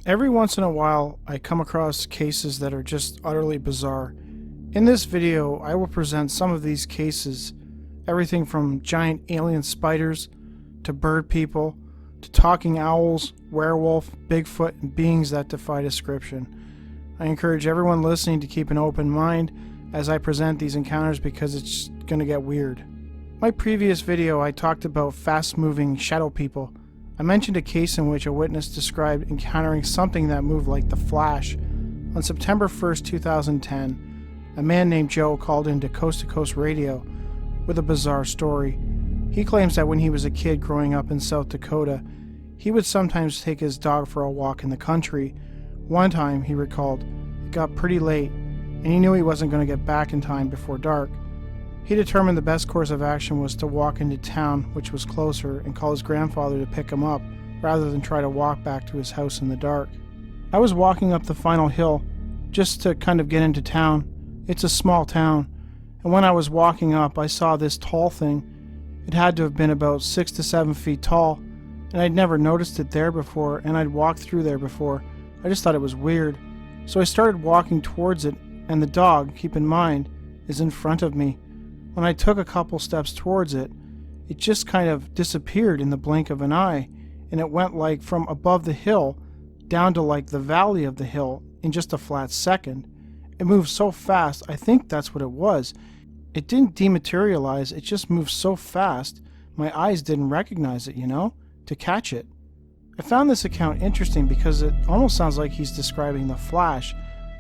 Every once in a while, I come across cases that are just utterly bizarre. In this video, I will present some of these cases, everything from giant alien spiders, to bird people, to talking owls, werewolf, Bigfoot, and beings that defy description. I encourage everyone listening to keep an open mind as I present these encounters because it's going to get weird. My previous video, I talked about fast-moving shadow people. I mentioned a case in which a witness described encountering something that moved like the Flash. On September 1st, 2010, a man named Joe called into Coast to Coast Radio with a bizarre story. He claims that when he was a kid growing up in South Dakota, he would sometimes take his dog for a walk in the country. One time, he recalled, it got pretty late, and he knew he wasn't going to get back in time before dark. He determined the best course of action was to walk into town, which was closer, and call his grandfather to pick him up, rather than try to walk back to his house in the dark. I was walking up the final hill, just to kind of get into town. It's a small town, and when I was walking up, I saw this tall thing. It had to have been about 6 to 7 feet tall, and I'd never noticed it there before, and I'd walked through there before. I just thought it was weird. So I started walking towards it, and the dog, keep in mind, is in front of me. When I took a couple steps towards it, it just kind of disappeared in the blink of an eye, and it went like from above the hill down to like the valley of the hill in just a flat second. It moved so fast, I think that's what it was. It didn't dematerialize, it just moved so fast, my eyes didn't recognize it, to catch it. I found this account interesting because it almost sounds like he's describing the Flash,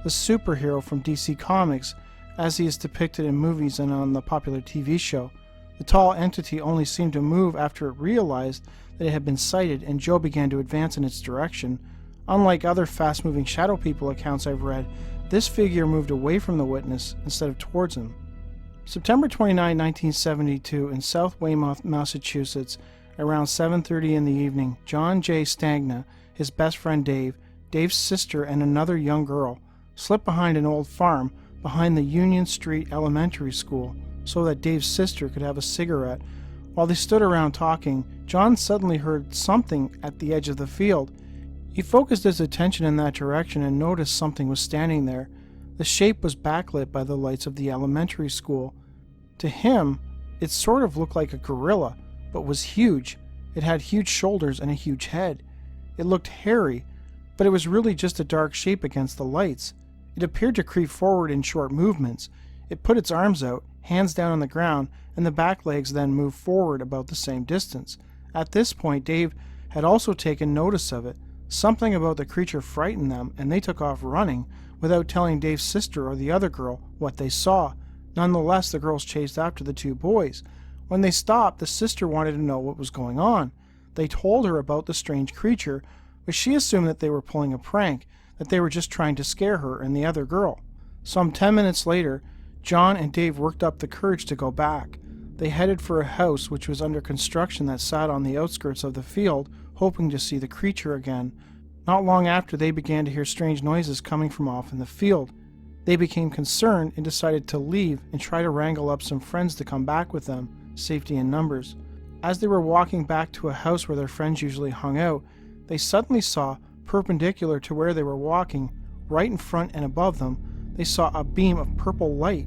the superhero from DC Comics, as he is depicted in movies and on the popular TV show. The tall entity only seemed to move after it realized that it had been sighted, and Joe began to advance in its direction. Unlike other fast-moving shadow people accounts I've read, this figure moved away from the witness instead of towards him. September 29, 1972, in South Weymouth, Massachusetts, around 7:30 in the evening, John J. Stagna, his best friend Dave, Dave's sister, and another young girl slipped behind an old farm behind the Union Street Elementary School so that Dave's sister could have a cigarette. While they stood around talking, John suddenly heard something at the edge of the field. He focused his attention in that direction and noticed something was standing there. The shape was backlit by the lights of the elementary school. To him, it sort of looked like a gorilla, but was huge. It had huge shoulders and a huge head. It looked hairy, but it was really just a dark shape against the lights. It appeared to creep forward in short movements. It put its arms out, hands down on the ground, and the back legs then moved forward about the same distance. At this point, Dave had also taken notice of it. Something about the creature frightened them, and they took off running, without telling Dave's sister or the other girl what they saw. Nonetheless, the girls chased after the two boys. When they stopped, the sister wanted to know what was going on. They told her about the strange creature, but she assumed that they were pulling a prank, that they were just trying to scare her and the other girl. Some 10 minutes later, John and Dave worked up the courage to go back. They headed for a house which was under construction that sat on the outskirts of the field, hoping to see the creature again. Not long after, they began to hear strange noises coming from off in the field. They became concerned and decided to leave and try to wrangle up some friends to come back with them, safety in numbers. As they were walking back to a house where their friends usually hung out, they suddenly saw, perpendicular to where they were walking, right in front and above them, they saw a beam of purple light.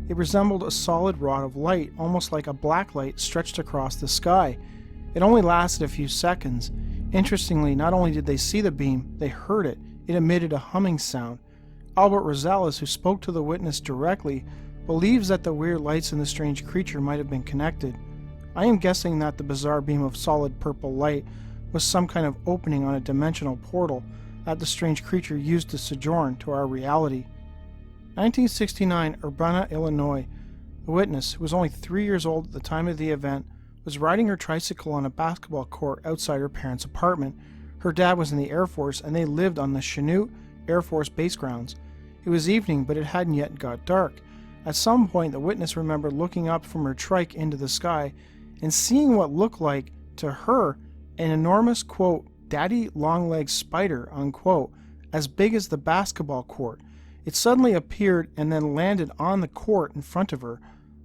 It resembled a solid rod of light, almost like a black light stretched across the sky. It only lasted a few seconds. Interestingly, not only did they see the beam, they heard it. It emitted a humming sound. Albert Rosales, who spoke to the witness directly, believes that the weird lights and the strange creature might have been connected. I am guessing that the bizarre beam of solid purple light was some kind of opening on a dimensional portal that the strange creature used to sojourn to our reality. 1969, Urbana, Illinois. The witness, who was only 3 years old at the time of the event, was riding her tricycle on a basketball court outside her parents' apartment. Her dad was in the Air Force, and they lived on the Chanute Air Force base grounds. It was evening, but it hadn't yet got dark. At some point, the witness remembered looking up from her trike into the sky and seeing what looked like, to her, an enormous, quote, daddy long-legged spider, unquote, as big as the basketball court. It suddenly appeared and then landed on the court in front of her.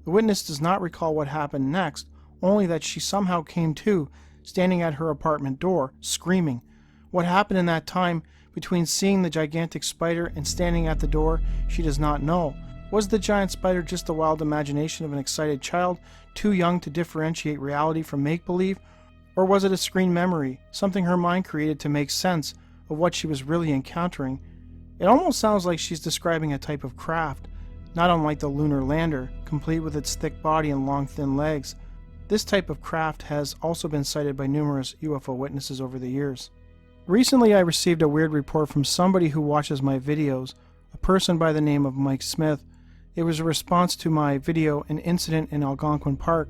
The witness does not recall what happened next, only that she somehow came to, standing at her apartment door, screaming. What happened in that time Between seeing the gigantic spider and standing at the door, she does not know. Was the giant spider just the wild imagination of an excited child, too young to differentiate reality from make-believe? Or was it a screen memory, something her mind created to make sense of what she was really encountering? It almost sounds like she's describing a type of craft, not unlike the lunar lander, complete with its thick body and long thin legs. This type of craft has also been cited by numerous UFO witnesses over the years. Recently I received a weird report from somebody who watches my videos, a person by the name of Mike Smith. It was a response to my video, An Incident in Algonquin Park.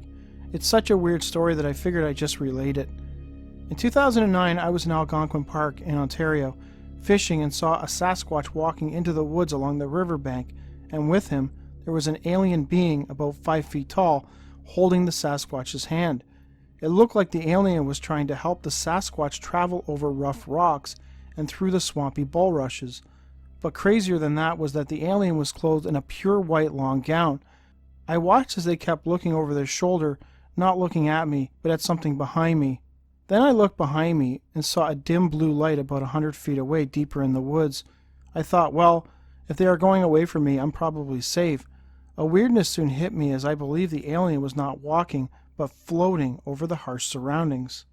It's such a weird story that I figured I'd just relate it. In 2009 I was in Algonquin Park in Ontario, fishing, and saw a Sasquatch walking into the woods along the riverbank, and with him there was an alien being about 5 feet tall holding the Sasquatch's hand. It looked like the alien was trying to help the Sasquatch travel over rough rocks and through the swampy bulrushes. But crazier than that was that the alien was clothed in a pure white long gown. I watched as they kept looking over their shoulder, not looking at me, but at something behind me. Then I looked behind me and saw a dim blue light about 100 feet away deeper in the woods. I thought, well, if they are going away from me, I'm probably safe. A weirdness soon hit me as I believed the alien was not walking, but floating over the harsh surroundings.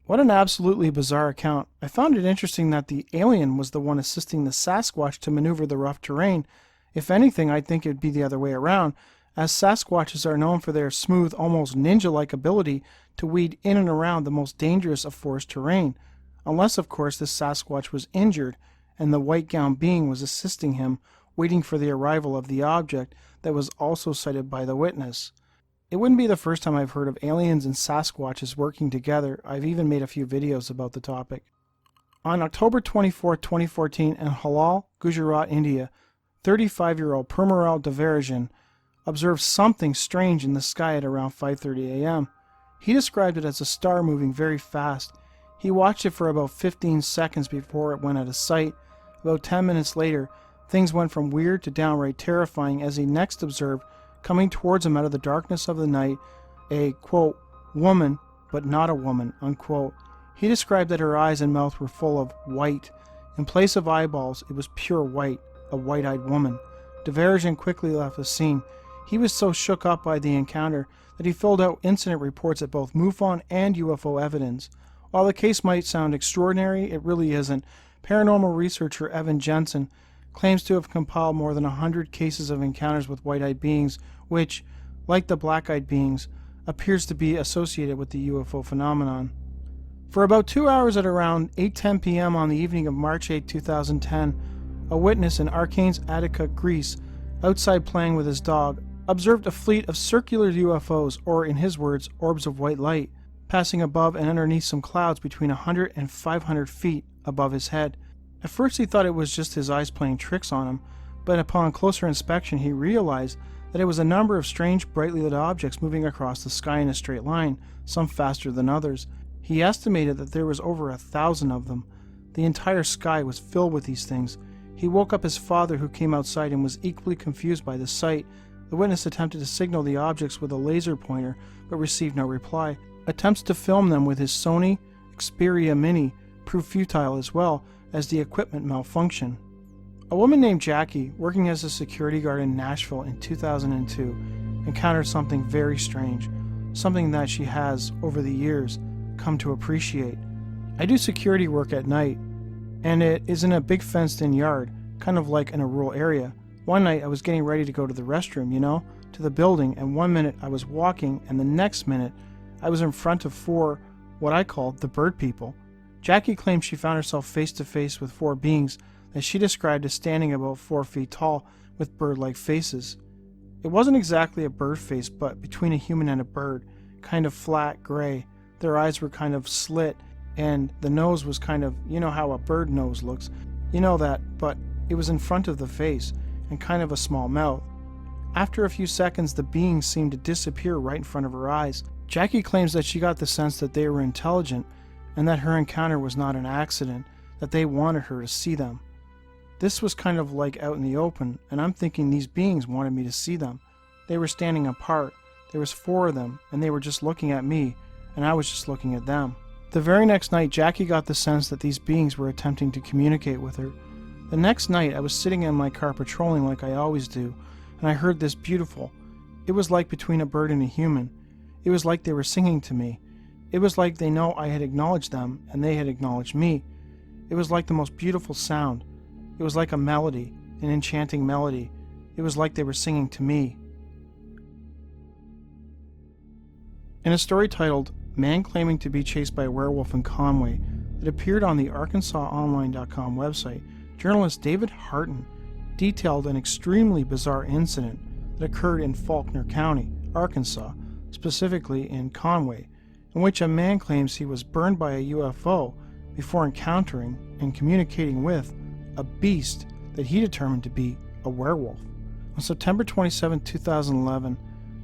What an absolutely bizarre account. I found it interesting that the alien was the one assisting the Sasquatch to maneuver the rough terrain. If anything, I'd think it'd be the other way around, as Sasquatches are known for their smooth, almost ninja-like ability to weed in and around the most dangerous of forest terrain. Unless, of course, this Sasquatch was injured, and the white gown being was assisting him, waiting for the arrival of the object that was also cited by the witness. It wouldn't be the first time I've heard of aliens and Sasquatches working together. I've even made a few videos about the topic. On October 24, 2014, in Halal, Gujarat, India, 35-year-old Paranormal Devarajan observed something strange in the sky at around 5:30 a.m. He described it as a star moving very fast. He watched it for about 15 seconds before it went out of sight. About 10 minutes later, things went from weird to downright terrifying as he next observed, coming towards him out of the darkness of the night, a, quote, woman, but not a woman, unquote. He described that her eyes and mouth were full of white. In place of eyeballs, it was pure white, a white-eyed woman. Devarajan quickly left the scene. He was so shook up by the encounter that he filled out incident reports at both MUFON and UFO Evidence. While the case might sound extraordinary, it really isn't. Paranormal researcher Evan Jensen claims to have compiled more than 100 cases of encounters with white-eyed beings, which, like the black-eyed beings, appears to be associated with the UFO phenomenon. For about 2 hours at around 8:10 p.m. on the evening of March 8, 2010, a witness in Arkanes, Attica, Greece, outside playing with his dog, observed a fleet of circular UFOs, or in his words, orbs of white light, passing above and underneath some clouds between 100 and 500 feet above his head. At first he thought it was just his eyes playing tricks on him, but upon closer inspection he realized that it was a number of strange brightly lit objects moving across the sky in a straight line, some faster than others. He estimated that there was over 1,000 of them. The entire sky was filled with these things. He woke up his father, who came outside and was equally confused by the sight. The witness attempted to signal the objects with a laser pointer, but received no reply. Attempts to film them with his Sony Xperia Mini proved futile as well, as the equipment malfunctioned. A woman named Jackie, working as a security guard in Nashville in 2002, encountered something very strange, something that she has, over the years, come to appreciate. I do security work at night, and it is in a big fenced-in yard, kind of like in a rural area. One night I was getting ready to go to the restroom, to the building, and 1 minute I was walking, and the next minute I was in front of 4, what I call the bird people. Jackie claimed she found herself face to face with 4 beings that she described as standing about 4 feet tall with bird-like faces. It wasn't exactly a bird face, but between a human and a bird, kind of flat gray. Their eyes were kind of slit, and the nose was kind of, how a bird nose looks. But it was in front of the face, and kind of a small mouth. After a few seconds, the beings seemed to disappear right in front of her eyes. Jackie claims that she got the sense that they were intelligent, and that her encounter was not an accident, that they wanted her to see them. This was kind of like out in the open, and I'm thinking these beings wanted me to see them. They were standing apart. There was 4 of them, and they were just looking at me, and I was just looking at them. The very next night, Jackie got the sense that these beings were attempting to communicate with her. The next night, I was sitting in my car patrolling like I always do, and I heard this beautiful. It was like between a bird and a human. It was like they were singing to me. It was like they know I had acknowledged them, and they had acknowledged me. It was like the most beautiful sound. It was like a melody, an enchanting melody. It was like they were singing to me. In a story titled, Man Claiming to be Chased by a Werewolf in Conway, that appeared on the ArkansasOnline.com website, journalist David Harton detailed an extremely bizarre incident that occurred in Faulkner County, Arkansas, specifically in Conway, in which a man claims he was burned by a UFO before encountering and communicating with a beast that he determined to be a werewolf. On September 27, 2011,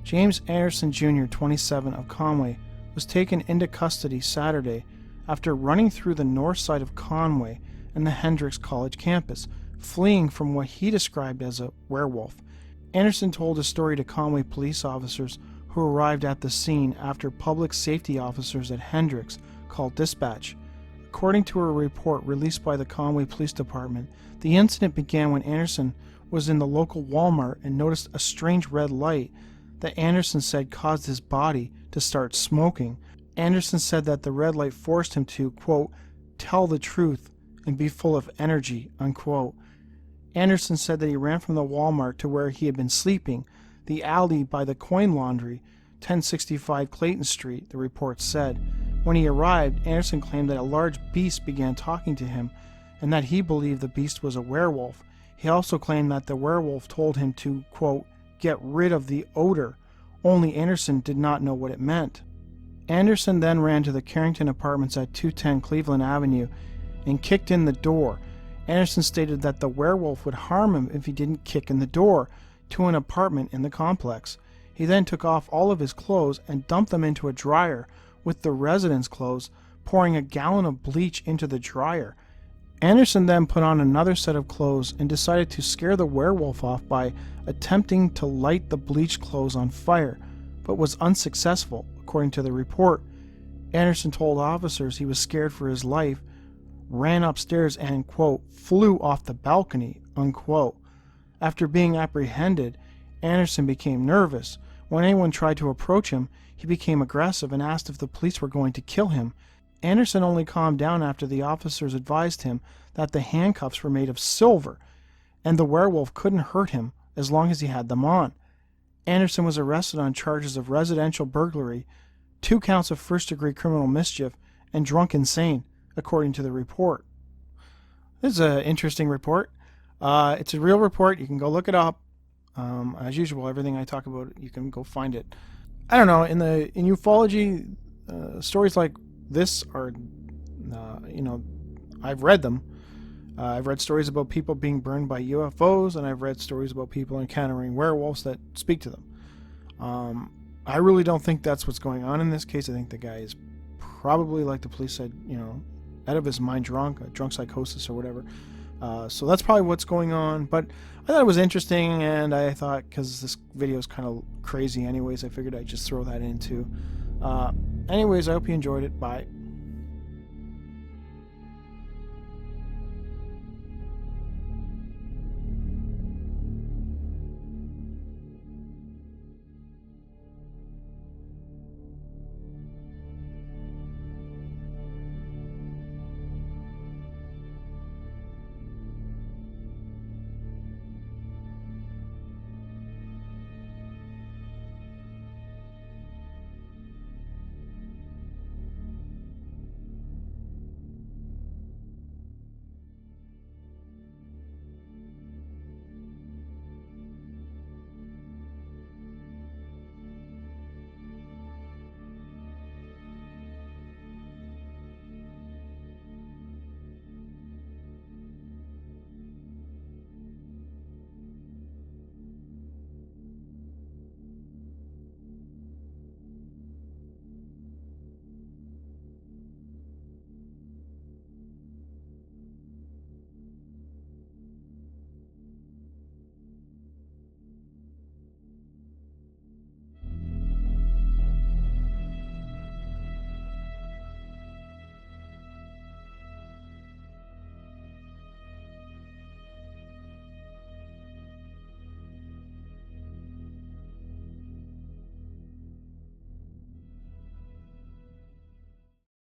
James Anderson Jr., 27, of Conway, was taken into custody Saturday after running through the north side of Conway and the Hendrix College campus, fleeing from what he described as a werewolf. Anderson told his story to Conway police officers who arrived at the scene after public safety officers at Hendrix called dispatch. According to a report released by the Conway Police Department, the incident began when Anderson was in the local Walmart and noticed a strange red light that Anderson said caused his body to start smoking. Anderson said that the red light forced him to, quote, tell the truth and be full of energy, unquote. Anderson said that he ran from the Walmart to where he had been sleeping, the alley by the coin laundry, 1065 Clayton Street, the report said. When he arrived, Anderson claimed that a large beast began talking to him and that he believed the beast was a werewolf. He also claimed that the werewolf told him to, quote, get rid of the odor. Only Anderson did not know what it meant. Anderson then ran to the Carrington Apartments at 210 Cleveland Avenue and kicked in the door. Anderson stated that the werewolf would harm him if he didn't kick in the door to an apartment in the complex. He then took off all of his clothes and dumped them into a dryer with the residents' clothes, pouring a gallon of bleach into the dryer. Anderson then put on another set of clothes and decided to scare the werewolf off by attempting to light the bleached clothes on fire, but was unsuccessful, according to the report. Anderson told officers he was scared for his life, ran upstairs and, quote, flew off the balcony, unquote. After being apprehended, Anderson became nervous. When anyone tried to approach him, he became aggressive and asked if the police were going to kill him. Anderson only calmed down after the officers advised him that the handcuffs were made of silver and the werewolf couldn't hurt him as long as he had them on. Anderson was arrested on charges of residential burglary, 2 counts of first-degree criminal mischief, and drunk insane, according to the report. This is an interesting report. It's a real report. You can go look it up. As usual, everything I talk about, you can go find it. I don't know, in ufology, stories like this are, I've read them. I've read stories about people being burned by UFOs, and I've read stories about people encountering werewolves that speak to them. I really don't think that's what's going on in this case. I think the guy is probably, like the police said, out of his mind, drunk psychosis or whatever. So that's probably what's going on. But I thought it was interesting, and I thought, because this video is kind of crazy anyways, I figured I'd just throw that in too. Anyways, I hope you enjoyed it. Bye.